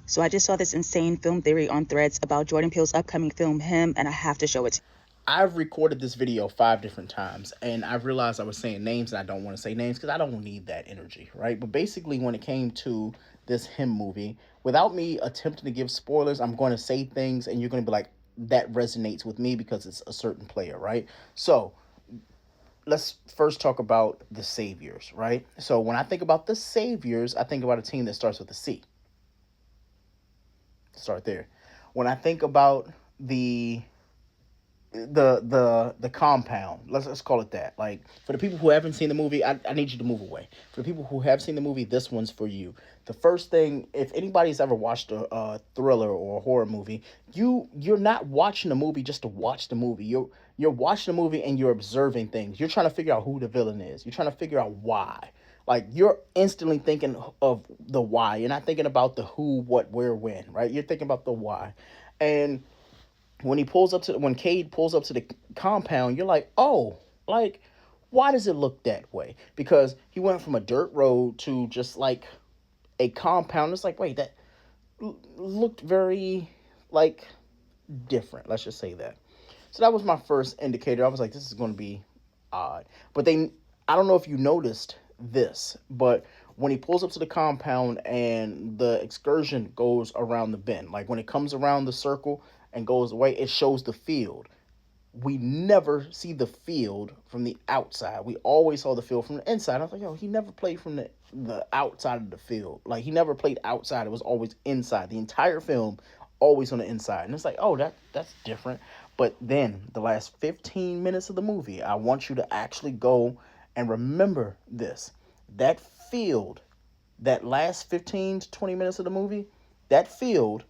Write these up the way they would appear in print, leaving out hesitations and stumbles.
So I just saw this insane film theory on Threads about Jordan Peele's upcoming film Him, and I have to show it to you. I've recorded this video 5 different times, and I realized I was saying names, and I don't want to say names because I don't need that energy, right? But basically, when it came to this Him movie, without me attempting to give spoilers, I'm going to say things, and you're going to be like, that resonates with me because it's a certain player, right? So let's first talk about the Saviors, right? So when I think about the Saviors, I think about a team that starts with a C. Start there. When I think about the the compound, let's call it that. Like, for the people who haven't seen the movie, I need you to move away. For the people who have seen the movie, this one's for you. The first thing, if anybody's ever watched a thriller or a horror movie, you're not watching the movie just to watch the movie. You're watching the movie and you're observing things. You're trying to figure out who the villain is. You're trying to figure out why. Like, you're instantly thinking of the why. You're not thinking about the who, what, where, when, right? You're thinking about the why. And when Cade pulls up to the compound, you're like, oh, like, why does it look that way? Because he went from a dirt road to just like a compound. It's like, wait, that looked very like different. Let's just say that. So that was my first indicator. I was like, this is going to be odd. But I don't know if you noticed this, but when he pulls up to the compound and the excursion goes around the bend, like when it comes around the circle and goes away, it shows the field. We never see the field from the outside. We always saw the field from the inside. I was like, yo, he never played from the outside of the field. Like, he never played outside. It was always inside. The entire film, always on the inside. And it's like, oh, that's different. But then the last 15 minutes of the movie, I want you to actually go and remember this. That field, that last 15 to 20 minutes of the movie, that field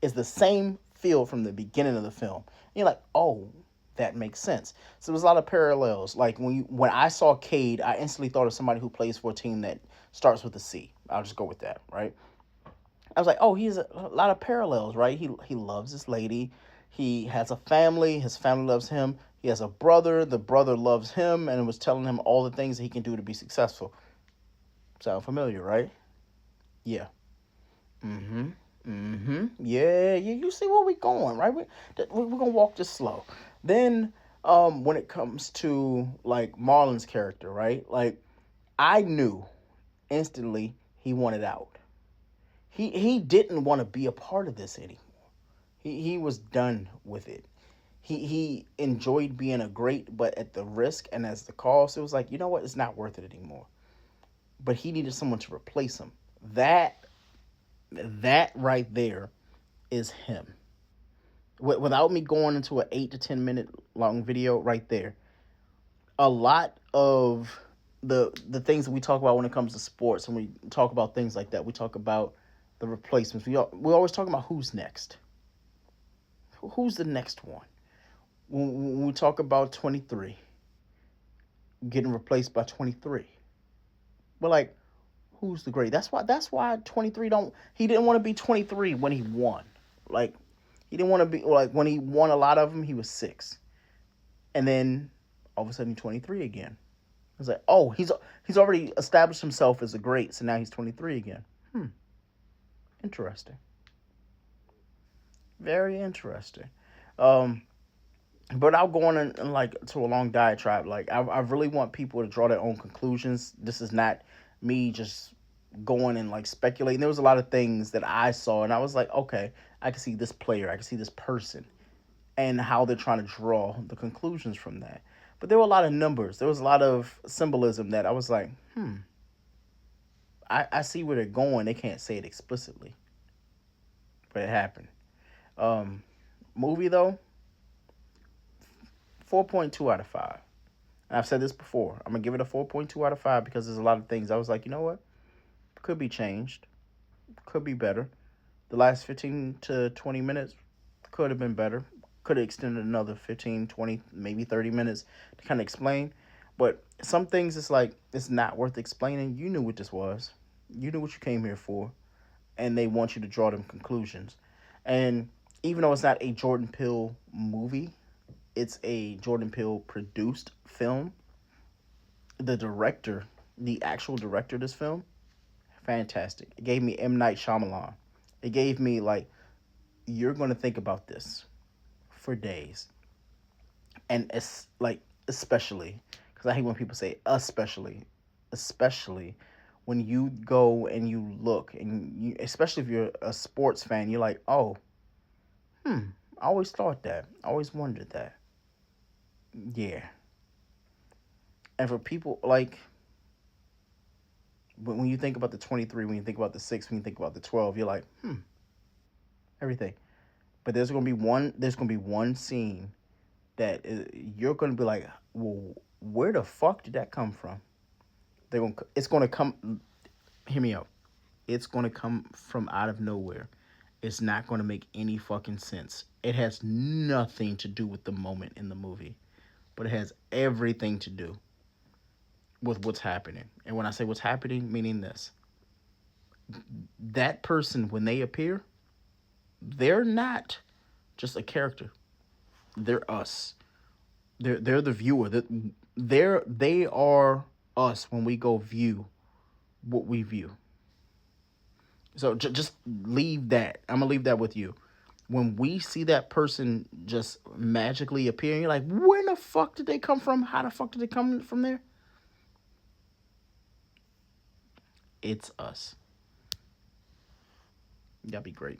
is the same field from the beginning of the film. And you're like, oh, that makes sense. So there's a lot of parallels. Like, when I saw Cade, I instantly thought of somebody who plays for a team that starts with a C. I'll just go with that, right? I was like, oh, he's a lot of parallels, right? He loves this lady. He has a family. His family loves him. He has a brother. The brother loves him and was telling him all the things that he can do to be successful. Sound familiar, right? Yeah. Mm-hmm. Mm-hmm. Yeah, yeah. You see where we going, right? We're gonna walk this slow. Then, when it comes to like Marlon's character, right? Like, I knew instantly he wanted out. He didn't want to be a part of this anymore. He was done with it. He enjoyed being a great, but at the risk and as the cost, it was like, you know what? It's not worth it anymore. But he needed someone to replace him. That right there is him. Without me going into an 8 to 10 minute long video, right there, a lot of the things that we talk about when it comes to sports, and we talk about things like that, we talk about the replacements. We always talk about who's next. Who's the next one? When we talk about 23 getting replaced by 23, we're like, who's the great? That's why 23 don't. He didn't want to be 23 when he won. Like, he didn't want to be like when he won a lot of them. He was 6, and then all of a sudden he's 23 again. It's like, oh, he's already established himself as a great, so now he's 23 again. Interesting. Very interesting. Um, but I'll go on and like to a long diatribe. Like, I really want people to draw their own conclusions. This is not me just going and like speculating. There was a lot of things that I saw, and I was like, okay, I can see this player, I can see this person, and how they're trying to draw the conclusions from that. But there were a lot of numbers. There was a lot of symbolism that I was like, I see where they're going. They can't say it explicitly, but it happened. Um, Movie though, 4.2 out of 5. And I've said this before. I'm gonna give it a 4.2 out of 5 because there's a lot of things I was like, you know what, could be changed, could be better. The last 15 to 20 minutes could have been better. Could have extended another 15, 20, maybe 30 minutes to kind of explain. But some things, it's like, it's not worth explaining. You knew what this was. You knew what you came here for. And they want you to draw them conclusions. And even though it's not a Jordan Peele movie, it's a Jordan Peele produced film. The director, the actual director of this film, fantastic. It gave me M. Night Shyamalan It gave me like, you're gonna think about this for days, and it's like, especially because I hate when people say especially when you go and you look, and you, especially if you're a sports fan, you're like, oh, I always thought that, I always wondered that. Yeah. And for people like, when you think about the 23, when you think about the 6, when you think about the 12, you're like, everything. But there's gonna be one scene that you're gonna be like, well, where the fuck did that come from? It's gonna come. Hear me out. It's gonna come from out of nowhere. It's not gonna make any fucking sense. It has nothing to do with the moment in the movie, but it has everything to do with what's happening. And when I say what's happening, meaning this: that person, when they appear, they're not just a character. They're us. They're the viewer. They are us when we go view what we view. So just leave that. I'm gonna leave that with you. When we see that person just magically appearing, you're like, where the fuck did they come from? How the fuck did they come from there? It's us. That'd be great.